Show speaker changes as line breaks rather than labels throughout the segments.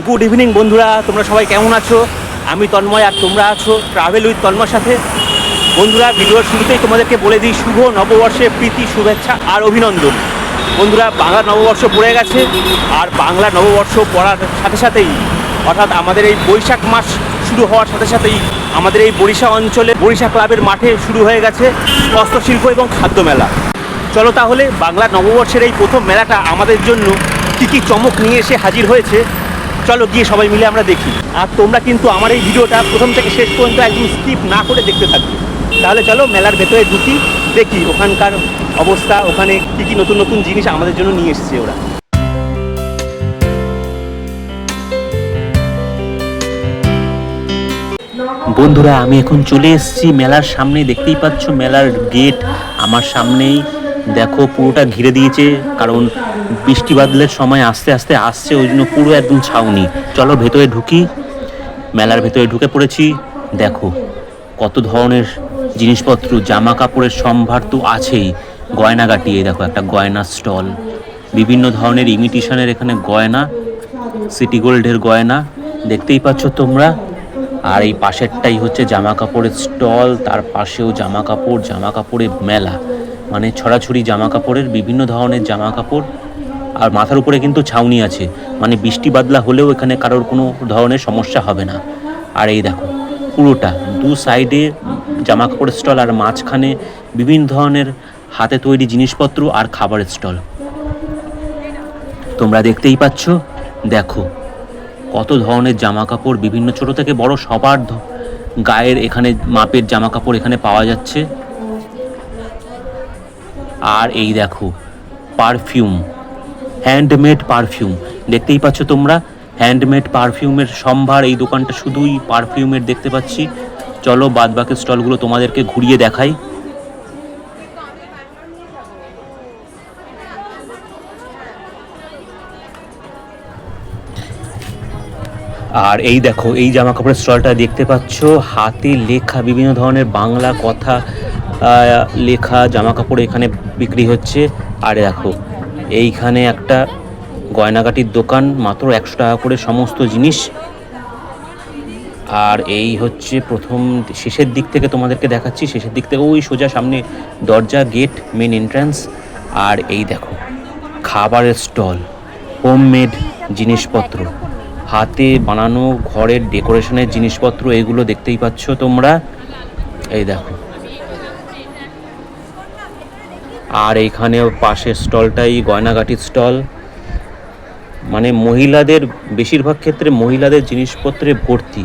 Good evening বন্ধুরা, তোমরা সবাই কেমন আছো? আমি তন্ময় আর তোমরা আছো ট্রাভেল উইথ তন্ময়ের সাথে। বন্ধুরা, ভিডিওর শুরুতেই তোমাদেরকে বলে দিই শুভ নববর্ষে প্রীতি, শুভেচ্ছা আর অভিনন্দন। বন্ধুরা, বাংলা নববর্ষ পড়ে গেছে, আর বাংলা নববর্ষ পড়ার সাথে সাথেই অর্থাৎ আমাদের এই বৈশাখ মাস শুরু হওয়ার সাথে সাথেই আমাদের এই বরিশা অঞ্চলে বরিশা ক্লাবের মাঠে শুরু হয়ে গেছে হস্তশিল্প এবং খাদ্য মেলা। চলো তাহলে বাংলা নববর্ষের এই প্রথম মেলাটা আমাদের জন্য কী কী চমক নিয়ে এসে হাজির হয়েছে, চলো গিয়ে সবাই মিলে আমরা দেখি। আর তোমরা কিন্তু আমার এই ভিডিওটা প্রথম থেকে শেষ পর্যন্ত একদম স্কিপ না করে দেখতে থাকবে। তাহলে চলো মেলার ভেতরে ঢুকি, দেখি ওখানকার অবস্থা, ওখানে কী কী নতুন নতুন জিনিস আমাদের জন্য নিয়ে এসেছে ওরা। বন্ধুরা, আমি এখন চলে এসেছি মেলার সামনে। দেখতেই পাচ্ছ মেলার গেট আমার সামনেই। দেখো পুরোটা ঘিরে দিয়েছে, কারণ বৃষ্টি বাদলের সময় আস্তে আস্তে আসছে, ওই জন্য পুরো একদম ছাউনি। চলো ভেতরে ঢুকি। মেলার ভেতরে ঢুকে পড়েছি। দেখো কত ধরনের জিনিসপত্র, জামা কাপড়ের সম্ভার তো আছেই, গয়নাগাটি। এই দেখো একটা গয়না স্টল, বিভিন্ন ধরনের ইমিটেশনের এখানে গয়না, সিটি গোল্ডের গয়না দেখতেই পাচ্ছ তোমরা। আর এই পাশেরটাই হচ্ছে জামা কাপড়ের স্টল, তার পাশেও জামা কাপড়ের মেলা, মানে ছড়াছড়ি জামা কাপড়ের, বিভিন্ন ধরনের জামা কাপড়। আর মাথার উপরে কিন্তু ছাউনি আছে, মানে বৃষ্টি বাদলা হলেও এখানে কারোর কোনো ধরনের সমস্যা হবে না। আর এই দেখো পুরোটা দু সাইডে জামা কাপড়ের স্টল, আর মাঝখানে বিভিন্ন ধরনের হাতে তৈরি জিনিসপত্র আর খাবারের স্টল তোমরা দেখতেই পাচ্ছ। দেখো কত ধরনের জামা কাপড়, বিভিন্ন ছোট থেকে বড় সবার গায়ের এখানে মাপের জামা কাপড় এখানে পাওয়া যাচ্ছে। আর এই দেখো পারফিউম, হ্যান্ডমেড পারফিউম দেখতেই পাচ্ছ তোমরা। হ্যান্ডমেড পারফিউমের সম্ভার এই দোকানটা, শুধুই পারফিউমের দেখতে পাচ্ছি। চলো বাদবাকি স্টলগুলো তোমাদেরকে ঘুরিয়ে দেখাই। আর এই দেখো এই জামা কাপড়ের স্টলটা দেখতে পাচ্ছ, হাতে লেখা বিভিন্ন ধরনের বাংলা কথা লেখা জামা কাপড় এখানে বিক্রি হচ্ছে। আর দেখো এইখানে একটা গয়নাগাটির দোকান, মাত্র 100 টাকা করে সমস্ত জিনিস। আর এই হচ্ছে প্রথম, শেষের দিক থেকে তোমাদেরকে দেখাচ্ছি, শেষের দিক থেকে ওই সোজা সামনে দরজা, গেট, মেন এন্ট্রান্স। আর এই দেখো খাবারের স্টল, হোমমেড জিনিসপত্র, হাতে বানানো ঘরের ডেকোরেশনের জিনিসপত্র, এগুলো দেখতেই পাচ্ছ তোমরা। এই দেখো, আর এইখানে পাশের স্টলটাই গয়নাগাটির স্টল, মানে মহিলাদের, বেশিরভাগ ক্ষেত্রে মহিলাদের জিনিসপত্রে ভর্তি।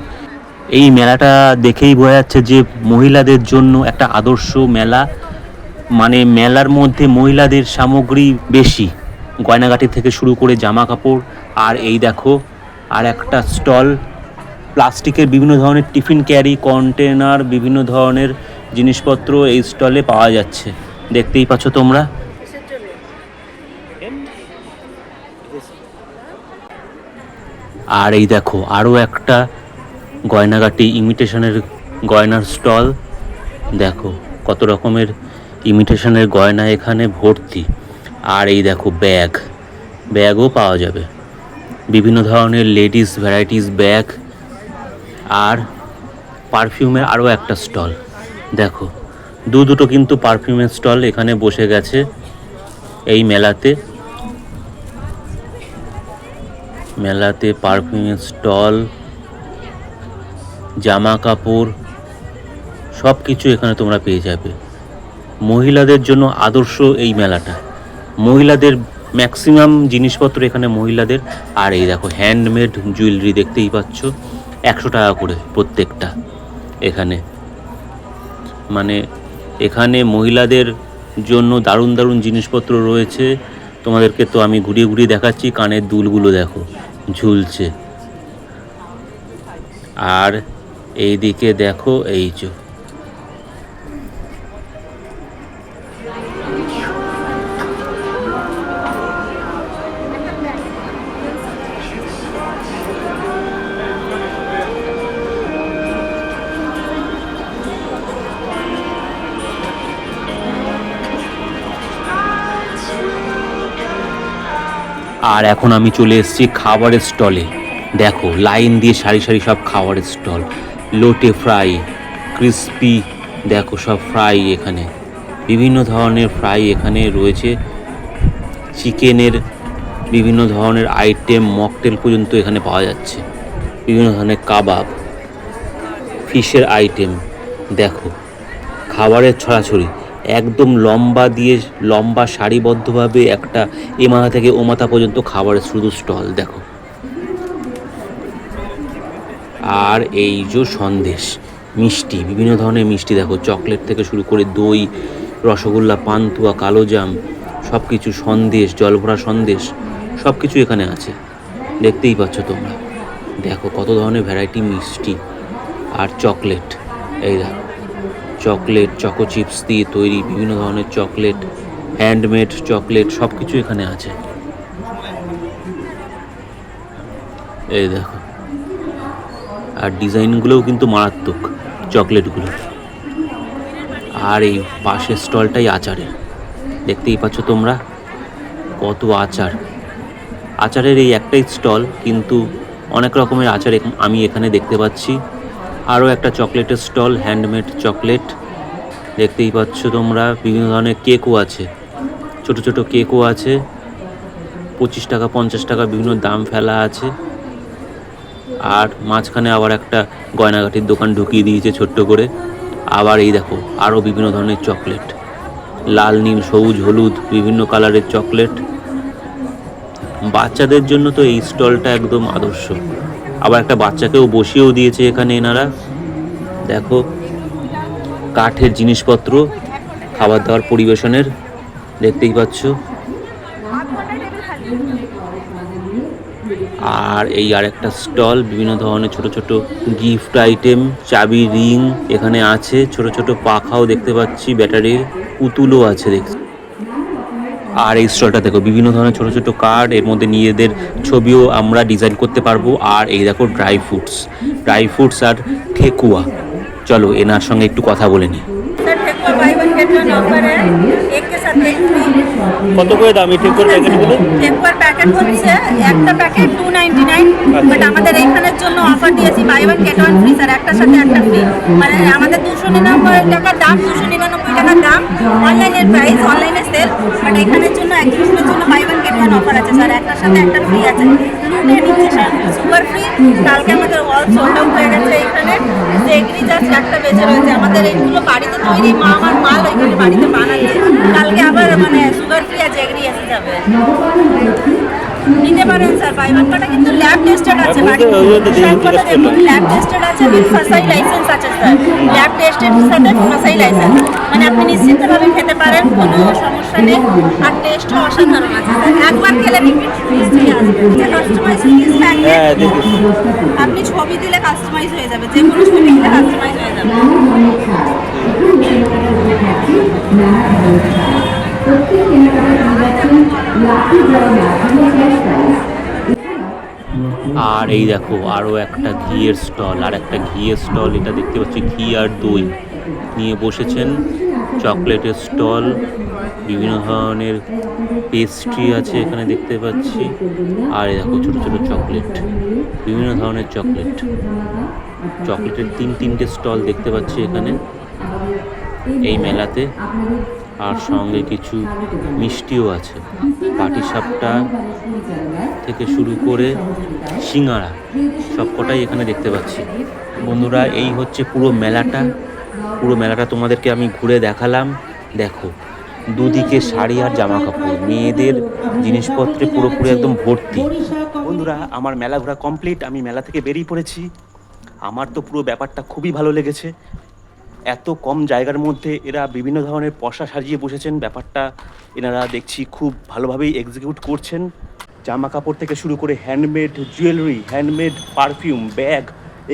এই মেলাটা দেখেই বোঝা যাচ্ছে যে মহিলাদের জন্য একটা আদর্শ মেলা, মানে মেলার মধ্যে মহিলাদের সামগ্রী বেশি, গয়নাগাটি থেকে শুরু করে জামা কাপড়। আর এই দেখো আর একটা স্টল, প্লাস্টিকের বিভিন্ন ধরনের টিফিন ক্যারি কন্টেনার, বিভিন্ন ধরনের জিনিসপত্র এই স্টলে পাওয়া যাচ্ছে, দেখতেই পাচ্ছ তোমরা। আর এই দেখো আরও একটা গয়নাগাটি ইমিটেশনের গয়নার স্টল। দেখো কত রকমের ইমিটেশনের গয়না এখানে ভর্তি। আর এই দেখো ব্যাগও পাওয়া যাবে, বিভিন্ন ধরনের লেডিস ভ্যারাইটিস ব্যাগ। আর পারফিউমের আরও একটা স্টল, দেখো দুটো কিন্তু পারফিউমের স্টল এখানে বসে গেছে এই মেলাতে পারফিউমের স্টল, জামা কাপড়, সব কিছু এখানে তোমরা পেয়ে যাবে। মহিলাদের জন্য আদর্শ এই মেলাটা, মহিলাদের ম্যাক্সিমাম জিনিসপত্র এখানে মহিলাদের। আর এই দেখো হ্যান্ডমেড জুয়েলারি দেখতেই পাচ্ছ, 100 টাকা করে প্রত্যেকটা এখানে। মানে এখানে মহিলাদের জন্য দারুণ দারুণ জিনিসপত্র রয়েছে। তোমাদেরকে তো আমি ঘুরিয়ে ঘুরিয়ে দেখাচ্ছি, কানের দুলগুলো দেখো ঝুলছে। আর এইদিকে দেখো এই যে আর এখন আমি চলে এসেছি খাবারের স্টলে। দেখো লাইন দিয়ে সারি সারি সব খাবারের স্টল, লোটে ফ্রাই, ক্রিসপি, দেখো সব ফ্রাই এখানে, বিভিন্ন ধরনের ফ্রাই এখানে রয়েছে। চিকেনের বিভিন্ন ধরনের আইটেম, মকটেল পর্যন্ত এখানে পাওয়া যাচ্ছে, বিভিন্ন ধরনের কাবাব, ফিশের আইটেম। দেখো খাবারের ছড়াছড়ি, একদম লম্বা সারিবদ্ধভাবে একটা এ মাথা থেকে ও মাথা পর্যন্ত খাবারের শুধু স্টল দেখো। আর এই যে সন্দেশ, মিষ্টি, বিভিন্ন ধরনের মিষ্টি দেখো, চকলেট থেকে শুরু করে দই, রসগোল্লা, পান্তুয়া, কালোজাম, সব কিছু, সন্দেশ, জলভরা সন্দেশ, সব কিছু এখানে আছে, দেখতেই পাচ্ছ তোমরা। দেখো কত ধরনের ভ্যারাইটি মিষ্টি আর চকলেট। এই দেখো চকলেট, চকো চিপস দিয়ে তৈরি বিভিন্ন ধরনের চকলেট, হ্যান্ডমেড চকলেট, সব কিছু এখানে আছে। এই দেখো, আর ডিজাইনগুলোও কিন্তু মারাত্মক চকলেটগুলো। আর এই পাশের স্টলটাই আচারের, দেখতেই পাচ্ছ তোমরা কত আচার। আচারের এই একটাই স্টল, কিন্তু অনেক রকমের আচার আমি এখানে দেখতে পাচ্ছি। আরও একটা চকলেটের স্টল, হ্যান্ডমেড চকলেট, দেখতেই পাচ্ছ তোমরা। বিভিন্ন ধরনের কেকও আছে, ছোট ছোট কেকও আছে, 25 টাকা 50 টাকা বিভিন্ন দাম ফেলা আছে। আর মাঝখানে আবার একটা গয়নাগাটির দোকান ঢুকিয়ে দিয়েছে ছোট্ট করে। আবার এই দেখো আরও বিভিন্ন ধরনের চকলেট, লাল, নীল, সবুজ, হলুদ, বিভিন্ন কালারের চকলেট। বাচ্চাদের জন্য তো এই স্টলটা একদম আদর্শ। আবার একটা বাচ্চাকেও বসিয়েও দিয়েছে এখানে এনারা। দেখো কাঠের জিনিসপত্র, খাবার দাবার পরিবেশনের, দেখতেই পাচ্ছ। আর এই আরেকটা স্টল, বিভিন্ন ধরনের ছোট ছোট গিফট আইটেম, চাবি, রিং এখানে আছে, ছোট ছোট পাখাও দেখতে পাচ্ছি, ব্যাটারির পুতুলও আছে দেখছি। আর এই স্টলটা দেখো বিভিন্ন ধরনের ছোট ছোট কার্ড, এর মধ্যে নিজেদের ছবিও আমরা ডিজাইন করতে পারবো। আর এই দেখো ড্রাই ফ্রুটস আর ঠেকুয়া। চলো এনার সঙ্গে একটু কথা বলে নিই। কত করে দাম এই ঠেকুয়ার প্যাকেটগুলো?
ঠেকুয়ার প্যাকেট হচ্ছে একটা প্যাকেট 299, বাট আমাদের এইখানের জন্য অফার দিয়েছি buy one get one free, sir একটার সাথে একটা ফ্রি। মানে আমাদের 299 টাকার দাম, 299 টাকার দাম অনলাইনের প্রাইস, অনলাইনে সেল, বাট এখানের জন্য একজনের জন্য buy one get one offer আছে স্যার, একটার সাথে একটা ফ্রি আছে। নিচ্ছে স্যার সুগার ফ্রি। কালকে আমাদের অল সোল্ড আউট হয়ে গেছে এখানে, এগ্রি জাস্ট একটা বেঁচে রয়েছে। আমাদের এইগুলো বাড়িতে তৈরি, আমার মাল ওইখানে বাড়িতে বানাচ্ছে। কালকে আবার মানে সুগার ফ্রি আছে, এগ্রি এসে যাবে, নিতে পারেন স্যার। বাই ওয়ান কাটা কিন্তু ল্যাব টেস্টেড আছে, ল্যাব টেস্টেড আছে, উইথ ফাসাই লাইসেন্স আছে স্যার। ল্যাব টেস্টেড সাথে ফাসাই লাইসেন্স, মানে আপনি নিশ্চিন্তভাবে খেতে পারেন, কোনো সমস্যা নেই। আর টেস্টও অসাধারণ আছে স্যার, একবার খেলে কাস্টমাইজ আপনি ছবি দিলে কাস্টমাইজ হয়ে যাবে, যে কোনো ছবি দিলে কাস্টমাইজ হয়ে যাবে।
আর এই দেখো আরও একটা ঘিয়ের স্টল, এটা দেখতে পাচ্ছি ঘি আর দই নিয়ে বসেছেন। চকলেটের স্টল, বিভিন্ন ধরনের পেস্ট্রি আছে এখানে দেখতে পাচ্ছি। আর এই দেখো ছোটো ছোটো চকলেট, বিভিন্ন ধরনের চকলেটের তিনটে স্টল দেখতে পাচ্ছি এখানে এই মেলাতে। আর সঙ্গে কিছু মিষ্টিও আছে, পাটিসাপটা থেকে শুরু করে সিঙ্গারা, সবকটাই এখানে দেখতে পাচ্ছি। বন্ধুরা এই হচ্ছে পুরো মেলাটা তোমাদেরকে আমি ঘুরে দেখালাম। দেখো দুদিকে শাড়ি আর জামা কাপড়, মেয়েদের জিনিসপত্রে পুরোপুরি একদম ভর্তি। বন্ধুরা আমার মেলা ঘোরা কমপ্লিট, আমি মেলা থেকে বেরিয়ে পড়েছি। আমার তো পুরো ব্যাপারটা খুবই ভালো লেগেছে। এত কম জায়গার মধ্যে এরা বিভিন্ন ধরনের পসরা সাজিয়ে বসেছেন, ব্যাপারটা এনারা দেখছি খুব ভালোভাবেই এক্সিকিউট করছেন। জামা কাপড় থেকে শুরু করে handmade jewellery, handmade perfume, bag,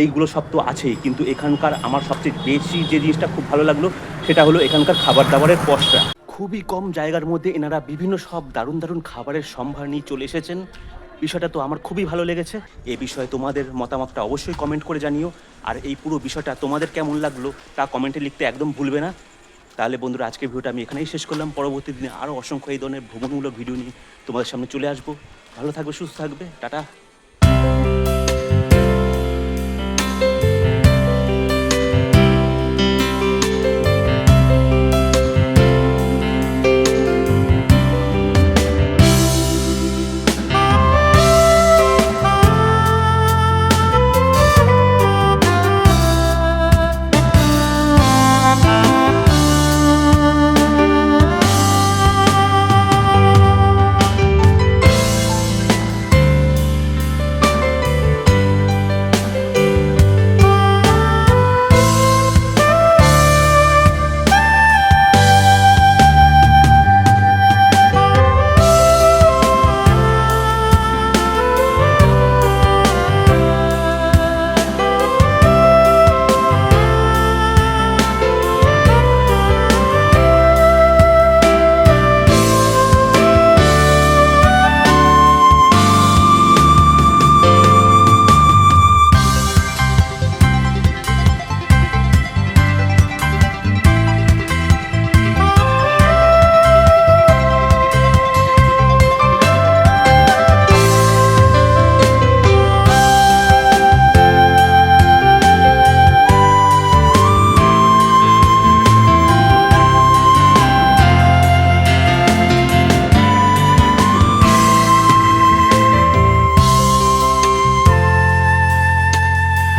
এইগুলো সব তো আছেই, কিন্তু এখানকার আমার সবচেয়ে বেশি যে জিনিসটা খুব ভালো লাগলো সেটা হলো এখানকার খাবার দাবারের পসরা। খুবই কম জায়গার মধ্যে এনারা বিভিন্ন সব দারুণ দারুণ খাবারের সম্ভার নিয়ে চলে এসেছেন। বিষয়টা তো আমার খুবই ভালো লেগেছে। এই বিষয়ে তোমাদের মতামতটা অবশ্যই কমেন্ট করে জানিও। আর এই পুরো বিষয়টা তোমাদের কেমন লাগলো তা কমেন্টে লিখতে একদম ভুলবে না। তাহলে বন্ধুরা আজকের ভিডিওটা আমি এখানেই শেষ করলাম। পরবর্তী দিনে আরও অসংখ্য এই ধরনের ভ্রমণমূলক ভিডিও নিয়ে তোমাদের সামনে চলে আসবো। ভালো থাকবে, সুস্থ থাকবে, টাটা।